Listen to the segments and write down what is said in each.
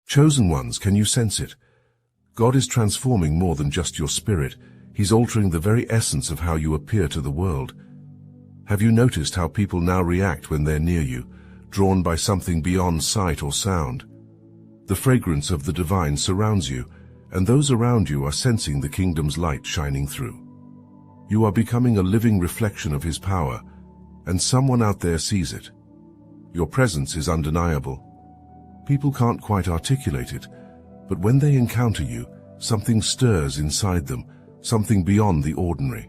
Chosen ones, can you sense it? God is transforming more than just your spirit. He's altering the very essence of how you appear to the world. Have you noticed how people now react when they're near you, drawn by something beyond sight or sound? The fragrance of the divine surrounds you, and those around you are sensing the kingdom's light shining through. You are becoming a living reflection of His power, and someone out there sees it. Your presence is undeniable. People can't quite articulate it, but when they encounter you, something stirs inside them, something beyond the ordinary.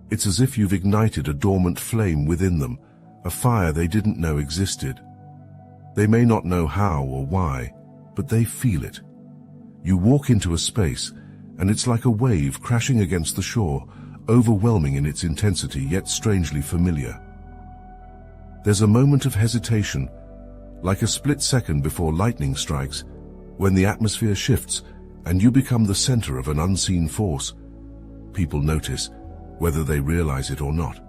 It's as if you've ignited a dormant flame within them, a fire they didn't know existed. They may not know how or why, but they feel it. You walk into a space, and it's like a wave crashing against the shore, overwhelming in its intensity yet strangely familiar. There's a moment of hesitation, like a split second before lightning strikes, when the atmosphere shifts and you become the center of an unseen force. People notice, whether they realize it or not.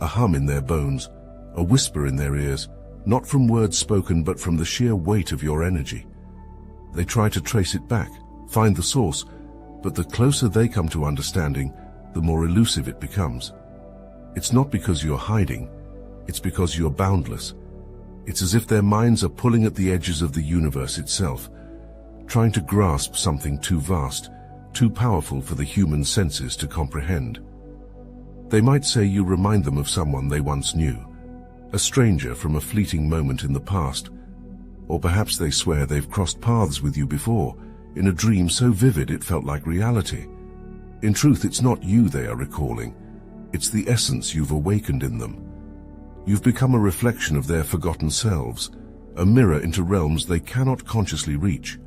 A hum in their bones, a whisper in their ears, not from words spoken but from the sheer weight of your energy. They try to trace it back, find the source, but the closer they come to understanding, the more elusive it becomes. It's not because you're hiding, it's because you're boundless. It's as if their minds are pulling at the edges of the universe itself, trying to grasp something too vast, too powerful for the human senses to comprehend. They might say you remind them of someone they once knew, a stranger from a fleeting moment in the past, or perhaps they swear they've crossed paths with you before, in a dream so vivid it felt like reality. In truth, it's not you they are recalling, it's the essence you've awakened in them. You've become a reflection of their forgotten selves, a mirror into realms they cannot consciously reach.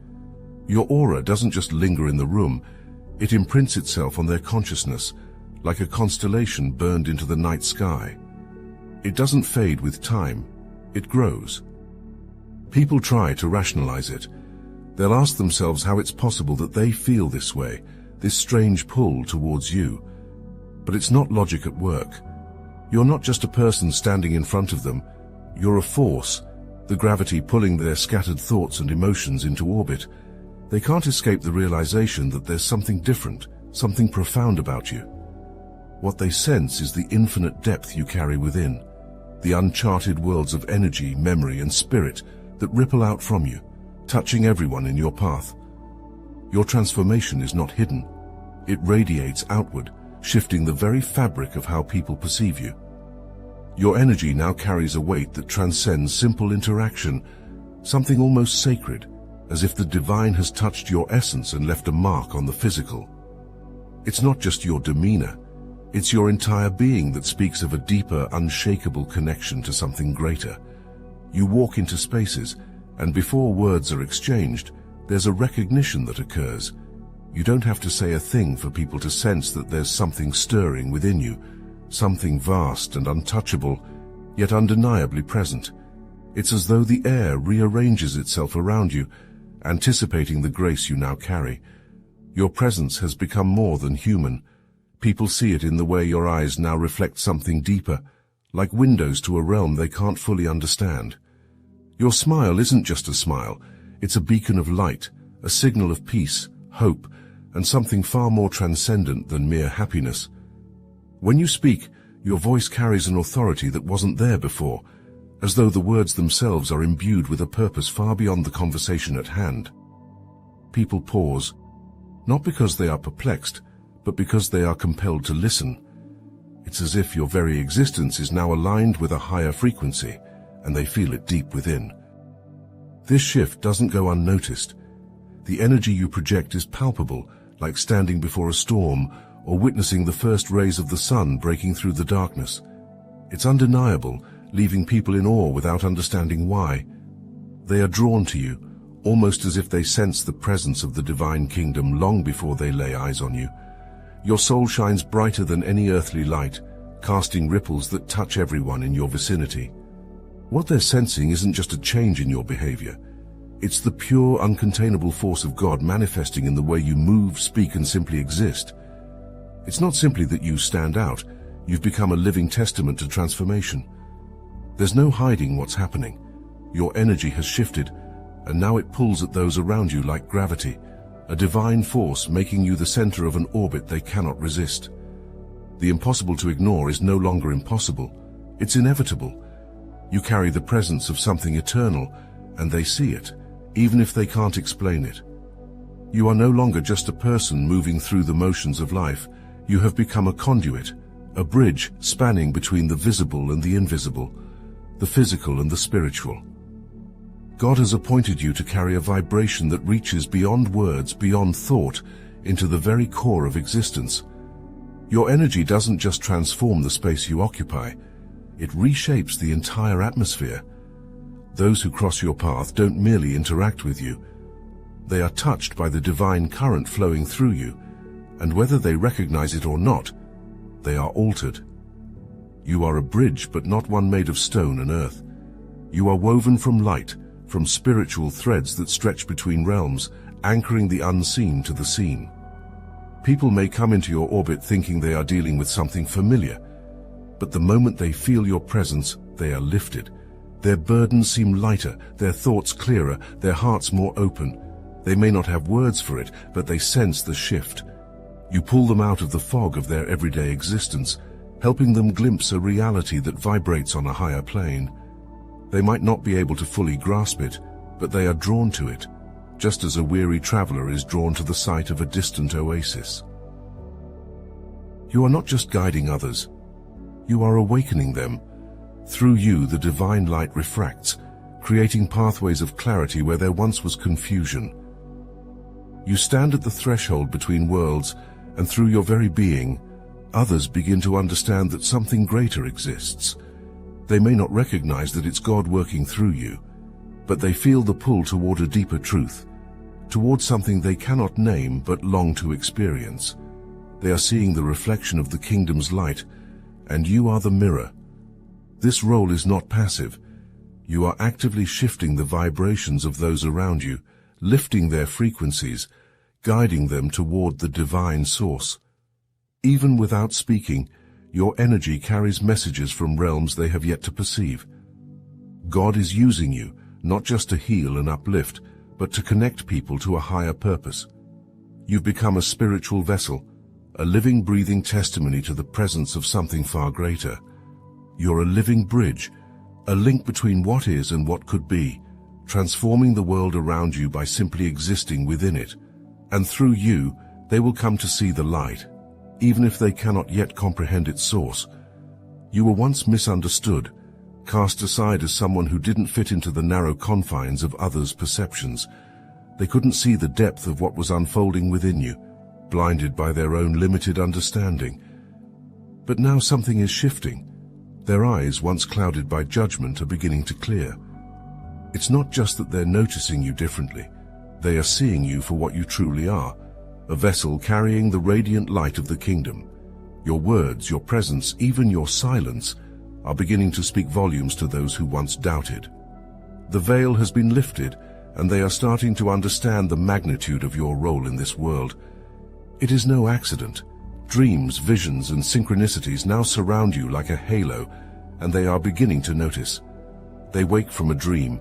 Your aura doesn't just linger in the room, it imprints itself on their consciousness, like a constellation burned into the night sky. It doesn't fade with time, it grows. People try to rationalize it. They'll ask themselves how it's possible that they feel this way, this strange pull towards you. But it's not logic at work. You're not just a person standing in front of them, you're a force, the gravity pulling their scattered thoughts and emotions into orbit. They can't escape the realization that there's something different, something profound about you. What they sense is the infinite depth you carry within, the uncharted worlds of energy, memory, and spirit that ripple out from you, touching everyone in your path. Your transformation is not hidden. It radiates outward, shifting the very fabric of how people perceive you. Your energy now carries a weight that transcends simple interaction, something almost sacred, as if the divine has touched your essence and left a mark on the physical. It's not just your demeanor, it's your entire being that speaks of a deeper, unshakable connection to something greater. You walk into spaces, and before words are exchanged, there's a recognition that occurs. You don't have to say a thing for people to sense that there's something stirring within you, something vast and untouchable, yet undeniably present. It's as though the air rearranges itself around you, anticipating the grace you now carry. Your presence has become more than human. People see it in the way your eyes now reflect something deeper, like windows to a realm they can't fully understand. Your smile isn't just a smile, it's a beacon of light, a signal of peace, hope, and something far more transcendent than mere happiness. When you speak, your voice carries an authority that wasn't there before, as though the words themselves are imbued with a purpose far beyond the conversation at hand. People pause, not because they are perplexed, but because they are compelled to listen. It's as if your very existence is now aligned with a higher frequency, and they feel it deep within. This shift doesn't go unnoticed. The energy you project is palpable, like standing before a storm or witnessing the first rays of the sun breaking through the darkness. It's undeniable, leaving people in awe without understanding why. They are drawn to you, almost as if they sense the presence of the divine kingdom long before they lay eyes on you. Your soul shines brighter than any earthly light, casting ripples that touch everyone in your vicinity. What they're sensing isn't just a change in your behavior. It's the pure, uncontainable force of God manifesting in the way you move, speak, and simply exist. It's not simply that you stand out. You've become a living testament to transformation. There's no hiding what's happening. Your energy has shifted, and now it pulls at those around you like gravity, a divine force making you the center of an orbit they cannot resist. The impossible to ignore is no longer impossible, it's inevitable. You carry the presence of something eternal, and they see it, even if they can't explain it. You are no longer just a person moving through the motions of life. You have become a conduit, a bridge spanning between the visible and the invisible, the physical and the spiritual. God has appointed you to carry a vibration that reaches beyond words, beyond thought, into the very core of existence. Your energy doesn't just transform the space you occupy, it reshapes the entire atmosphere. Those who cross your path don't merely interact with you. They are touched by the divine current flowing through you, and whether they recognize it or not, they are altered. You are a bridge, but not one made of stone and earth. You are woven from light, from spiritual threads that stretch between realms, anchoring the unseen to the seen. People may come into your orbit thinking they are dealing with something familiar, but the moment they feel your presence, they are lifted. Their burdens seem lighter, their thoughts clearer, their hearts more open. They may not have words for it, but they sense the shift. You pull them out of the fog of their everyday existence, helping them glimpse a reality that vibrates on a higher plane. They might not be able to fully grasp it, but they are drawn to it, just as a weary traveler is drawn to the sight of a distant oasis. You are not just guiding others, you are awakening them. Through you, the divine light refracts, creating pathways of clarity where there once was confusion. You stand at the threshold between worlds, and through your very being, others begin to understand that something greater exists. They may not recognize that it's God working through you, but they feel the pull toward a deeper truth, toward something they cannot name but long to experience. They are seeing the reflection of the kingdom's light, and you are the mirror. This role is not passive. You are actively shifting the vibrations of those around you, lifting their frequencies, guiding them toward the divine source. Even without speaking, your energy carries messages from realms they have yet to perceive. God is using you, not just to heal and uplift, but to connect people to a higher purpose. You've become a spiritual vessel, a living, breathing testimony to the presence of something far greater. You're a living bridge, a link between what is and what could be, transforming the world around you by simply existing within it. And through you, they will come to see the light, even if they cannot yet comprehend its source. You were once misunderstood, cast aside as someone who didn't fit into the narrow confines of others' perceptions. They couldn't see the depth of what was unfolding within you, blinded by their own limited understanding. But now something is shifting. Their eyes, once clouded by judgment, are beginning to clear. It's not just that they're noticing you differently. They are seeing you for what you truly are, a vessel carrying the radiant light of the kingdom. Your words, your presence, even your silence, are beginning to speak volumes to those who once doubted. The veil has been lifted, and they are starting to understand the magnitude of your role in this world. It is no accident. Dreams, visions, and synchronicities now surround you like a halo, and they are beginning to notice. They wake from a dream,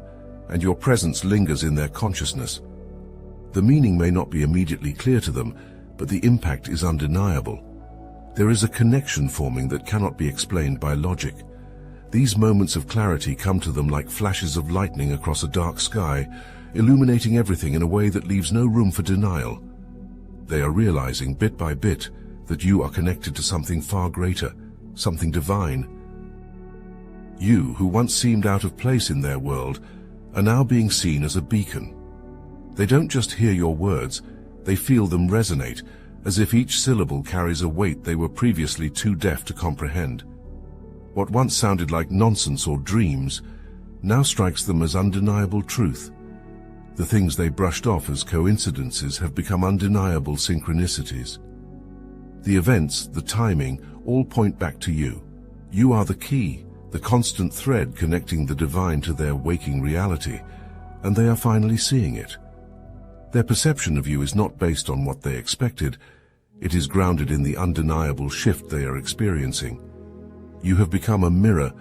and your presence lingers in their consciousness. The meaning may not be immediately clear to them, but the impact is undeniable. There is a connection forming that cannot be explained by logic. These moments of clarity come to them like flashes of lightning across a dark sky, illuminating everything in a way that leaves no room for denial. They are realizing bit by bit that you are connected to something far greater, something divine. You, who once seemed out of place in their world, are now being seen as a beacon. They don't just hear your words, they feel them resonate, as if each syllable carries a weight they were previously too deaf to comprehend. What once sounded like nonsense or dreams now strikes them as undeniable truth. The things they brushed off as coincidences have become undeniable synchronicities. The events, the timing, all point back to you. You are the key, the constant thread connecting the divine to their waking reality, and they are finally seeing it. Their perception of you is not based on what they expected. It is grounded in the undeniable shift they are experiencing. You have become a mirror,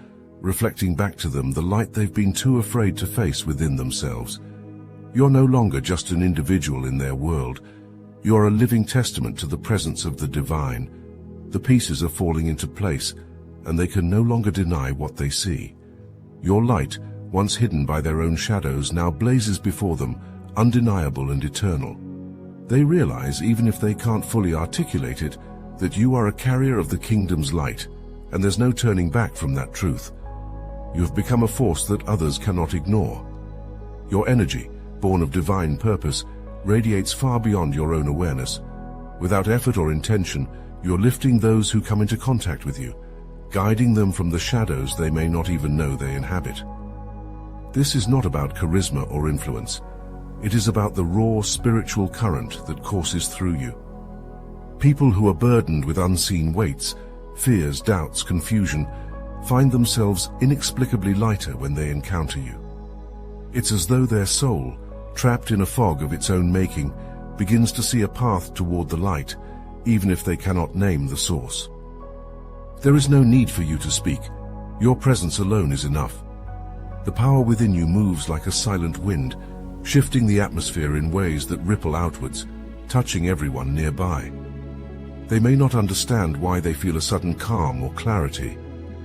reflecting back to them the light they've been too afraid to face within themselves. You're no longer just an individual in their world. You are a living testament to the presence of the divine. The pieces are falling into place, and they can no longer deny what they see. Your light, once hidden by their own shadows, now blazes before them, undeniable and eternal. They realize, even if they can't fully articulate it, that you are a carrier of the kingdom's light, and there's no turning back from that truth. You have become a force that others cannot ignore. Your energy, born of divine purpose, radiates far beyond your own awareness. Without effort or intention, you're lifting those who come into contact with you, guiding them from the shadows they may not even know they inhabit. This is not about charisma or influence. It is about the raw spiritual current that courses through you. People who are burdened with unseen weights, fears, doubts, confusion, find themselves inexplicably lighter when they encounter you. It's as though their soul, trapped in a fog of its own making, begins to see a path toward the light, even if they cannot name the source. There is no need for you to speak. Your presence alone is enough. The power within you moves like a silent wind, shifting the atmosphere in ways that ripple outwards, touching everyone nearby. They may not understand why they feel a sudden calm or clarity,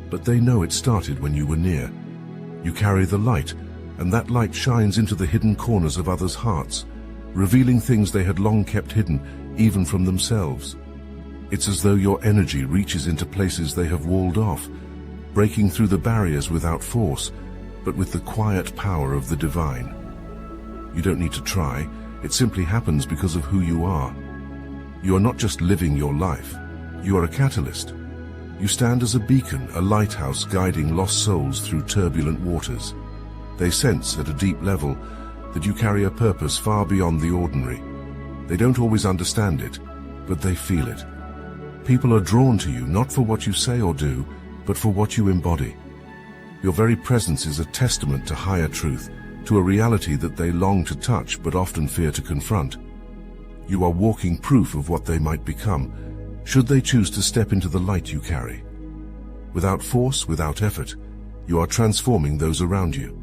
but they know it started when you were near. You carry the light, and that light shines into the hidden corners of others' hearts, revealing things they had long kept hidden, even from themselves. It's as though your energy reaches into places they have walled off, breaking through the barriers without force, but with the quiet power of the divine. You don't need to try, it simply happens because of who you are. You are not just living your life, you are a catalyst. You stand as a beacon, a lighthouse guiding lost souls through turbulent waters. They sense at a deep level that you carry a purpose far beyond the ordinary. They don't always understand it, but they feel it. People are drawn to you not for what you say or do, but for what you embody. Your very presence is a testament to higher truth, to a reality that they long to touch but often fear to confront. You are walking proof of what they might become, should they choose to step into the light you carry. Without force, without effort, you are transforming those around you.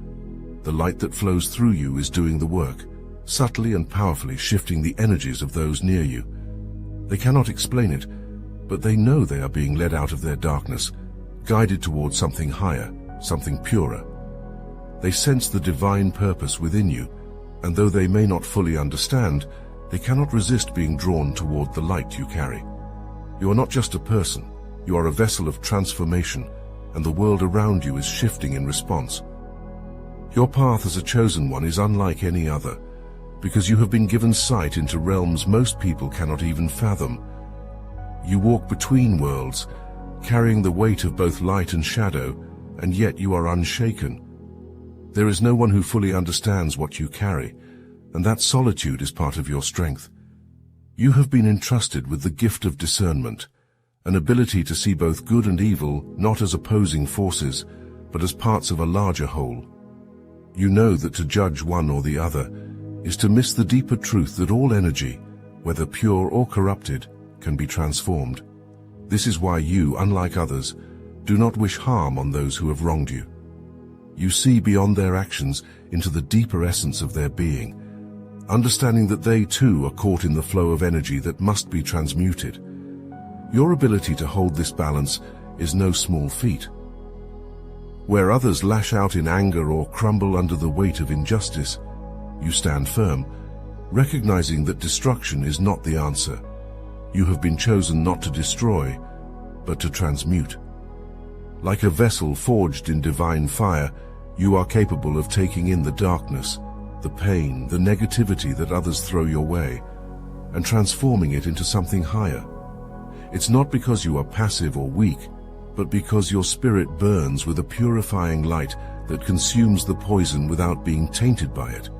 The light that flows through you is doing the work, subtly and powerfully shifting the energies of those near you. They cannot explain it, but they know they are being led out of their darkness, guided towards something higher, something purer. They sense the divine purpose within you, and though they may not fully understand, they cannot resist being drawn toward the light you carry. You are not just a person, you are a vessel of transformation, and the world around you is shifting in response. Your path as a chosen one is unlike any other, because you have been given sight into realms most people cannot even fathom. You walk between worlds, carrying the weight of both light and shadow, and yet you are unshaken. There is no one who fully understands what you carry, and that solitude is part of your strength. You have been entrusted with the gift of discernment, an ability to see both good and evil not as opposing forces, but as parts of a larger whole. You know that to judge one or the other is to miss the deeper truth that all energy, whether pure or corrupted, can be transformed. This is why you, unlike others, do not wish harm on those who have wronged you. You see beyond their actions into the deeper essence of their being, understanding that they too are caught in the flow of energy that must be transmuted. Your ability to hold this balance is no small feat. Where others lash out in anger or crumble under the weight of injustice, you stand firm, recognizing that destruction is not the answer. You have been chosen not to destroy, but to transmute. Like a vessel forged in divine fire, you are capable of taking in the darkness, the pain, the negativity that others throw your way, and transforming it into something higher. It's not because you are passive or weak, but because your spirit burns with a purifying light that consumes the poison without being tainted by it.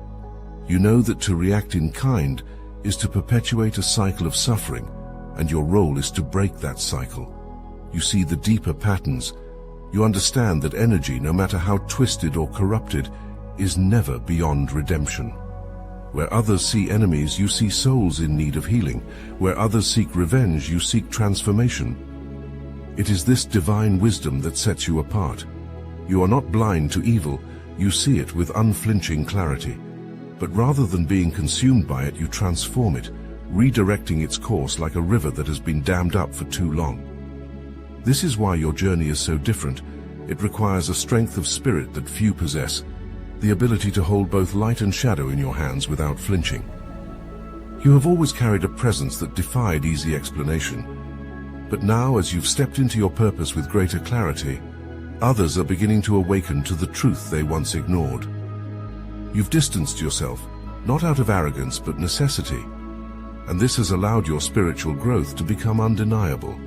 You know that to react in kind is to perpetuate a cycle of suffering, and your role is to break that cycle. You see the deeper patterns. You understand that energy, no matter how twisted or corrupted, is never beyond redemption. Where others see enemies, you see souls in need of healing. Where others seek revenge, you seek transformation. It is this divine wisdom that sets you apart. You are not blind to evil, you see it with unflinching clarity. But rather than being consumed by it, you transform it, redirecting its course like a river that has been dammed up for too long. This is why your journey is so different. It requires a strength of spirit that few possess, the ability to hold both light and shadow in your hands without flinching. You have always carried a presence that defied easy explanation. But now, as you've stepped into your purpose with greater clarity, others are beginning to awaken to the truth they once ignored. You've distanced yourself, not out of arrogance but necessity, and this has allowed your spiritual growth to become undeniable.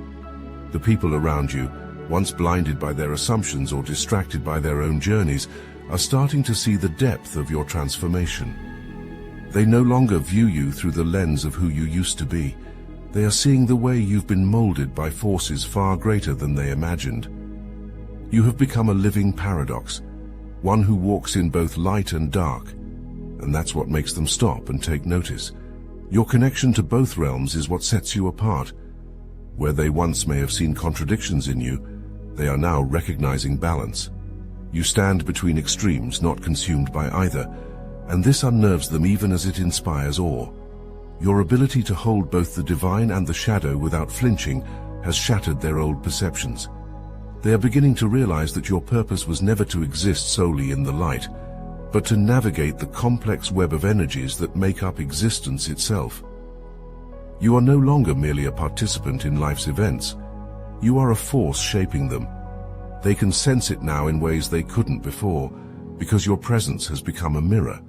The people around you, once blinded by their assumptions or distracted by their own journeys, are starting to see the depth of your transformation. They no longer view you through the lens of who you used to be. They are seeing the way you've been molded by forces far greater than they imagined. You have become a living paradox, one who walks in both light and dark, and that's what makes them stop and take notice. Your connection to both realms is what sets you apart. Where they once may have seen contradictions in you, they are now recognizing balance. You stand between extremes, not consumed by either, and this unnerves them even as it inspires awe. Your ability to hold both the divine and the shadow without flinching has shattered their old perceptions. They are beginning to realize that your purpose was never to exist solely in the light, but to navigate the complex web of energies that make up existence itself. You are no longer merely a participant in life's events. You are a force shaping them. They can sense it now in ways they couldn't before, because your presence has become a mirror,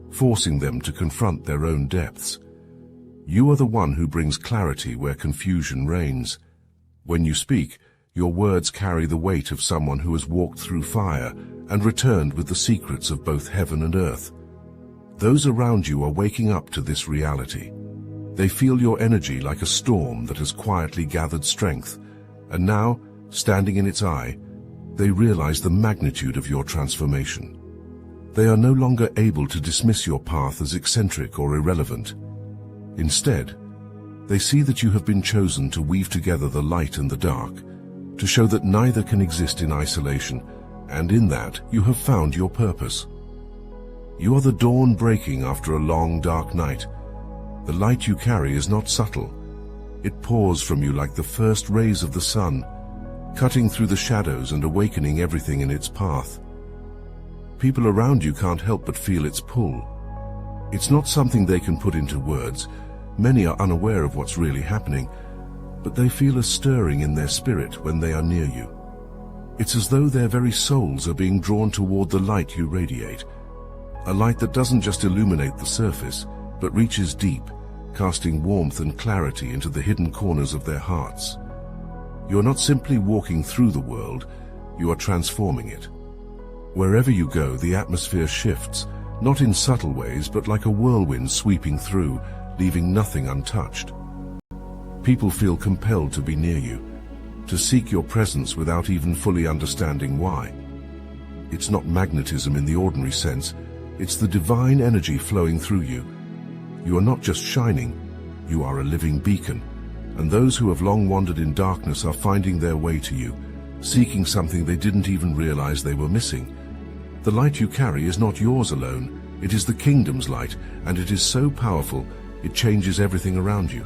forcing them to confront their own depths. You are the one who brings clarity where confusion reigns. When you speak, your words carry the weight of someone who has walked through fire and returned with the secrets of both heaven and earth. Those around you are waking up to this reality. They feel your energy like a storm that has quietly gathered strength, and now, standing in its eye, they realize the magnitude of your transformation. They are no longer able to dismiss your path as eccentric or irrelevant. Instead, they see that you have been chosen to weave together the light and the dark, to show that neither can exist in isolation, and in that you have found your purpose. You are the dawn breaking after a long, dark night. The light you carry is not subtle. It pours from you like the first rays of the sun, cutting through the shadows and awakening everything in its path. People around you can't help but feel its pull. It's not something they can put into words. Many are unaware of what's really happening, but they feel a stirring in their spirit when they are near you. It's as though their very souls are being drawn toward the light you radiate, a light that doesn't just illuminate the surface, but reaches deep, casting warmth and clarity into the hidden corners of their hearts. You are not simply walking through the world, you are transforming it. Wherever you go, the atmosphere shifts, not in subtle ways, but like a whirlwind sweeping through, leaving nothing untouched. People feel compelled to be near you, to seek your presence without even fully understanding why. It's not magnetism in the ordinary sense, it's the divine energy flowing through you. You are not just shining, you are a living beacon, and those who have long wandered in darkness are finding their way to you, seeking something they didn't even realize they were missing. The light you carry is not yours alone, it is the kingdom's light, and it is so powerful, it changes everything around you.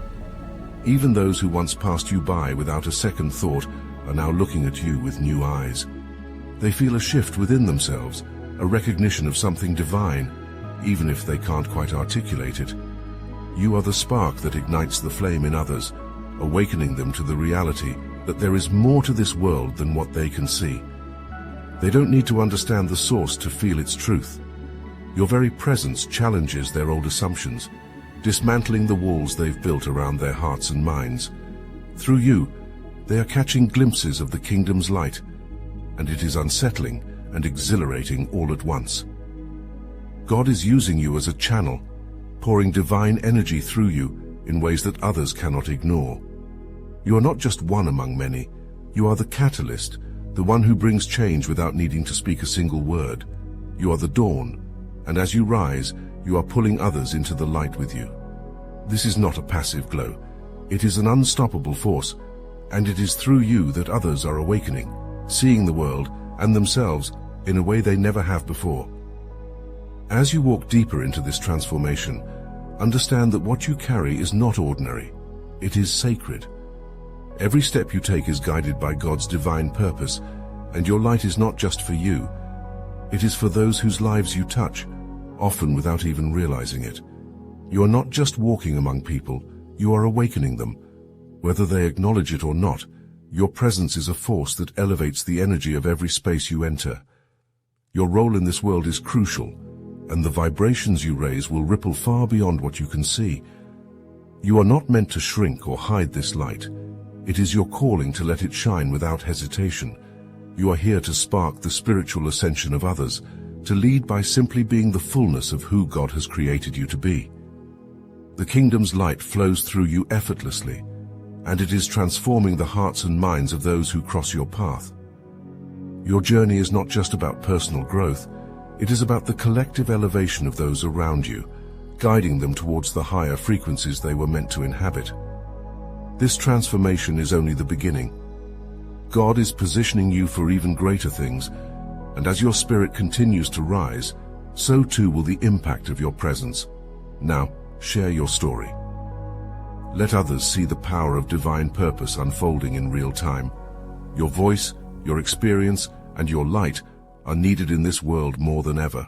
Even those who once passed you by without a second thought are now looking at you with new eyes. They feel a shift within themselves, a recognition of something divine, even if they can't quite articulate it. You are the spark that ignites the flame in others, awakening them to the reality that there is more to this world than what they can see. They don't need to understand the source to feel its truth. Your very presence challenges their old assumptions, dismantling the walls they've built around their hearts and minds. Through you, they are catching glimpses of the kingdom's light, and it is unsettling and exhilarating all at once. God is using you as a channel, pouring divine energy through you in ways that others cannot ignore. You are not just one among many, you are the catalyst, the one who brings change without needing to speak a single word. You are the dawn, and as you rise, you are pulling others into the light with you. This is not a passive glow. It is an unstoppable force, and it is through you that others are awakening, seeing the world and themselves in a way they never have before. As you walk deeper into this transformation, understand that what you carry is not ordinary. It is sacred. Every step you take is guided by God's divine purpose, and your light is not just for you. It is for those whose lives you touch, often without even realizing it. You are not just walking among people, you are awakening them. Whether they acknowledge it or not, your presence is a force that elevates the energy of every space you enter. Your role in this world is crucial, and the vibrations you raise will ripple far beyond what you can see. You are not meant to shrink or hide this light. It is your calling to let it shine without hesitation. You are here to spark the spiritual ascension of others, to lead by simply being the fullness of who God has created you to be. The kingdom's light flows through you effortlessly, and it is transforming the hearts and minds of those who cross your path. Your journey is not just about personal growth, it is about the collective elevation of those around you, guiding them towards the higher frequencies they were meant to inhabit. This transformation is only the beginning. God is positioning you for even greater things, and as your spirit continues to rise, so too will the impact of your presence. Now, share your story. Let others see the power of divine purpose unfolding in real time. Your voice, your experience, and your light are needed in this world more than ever.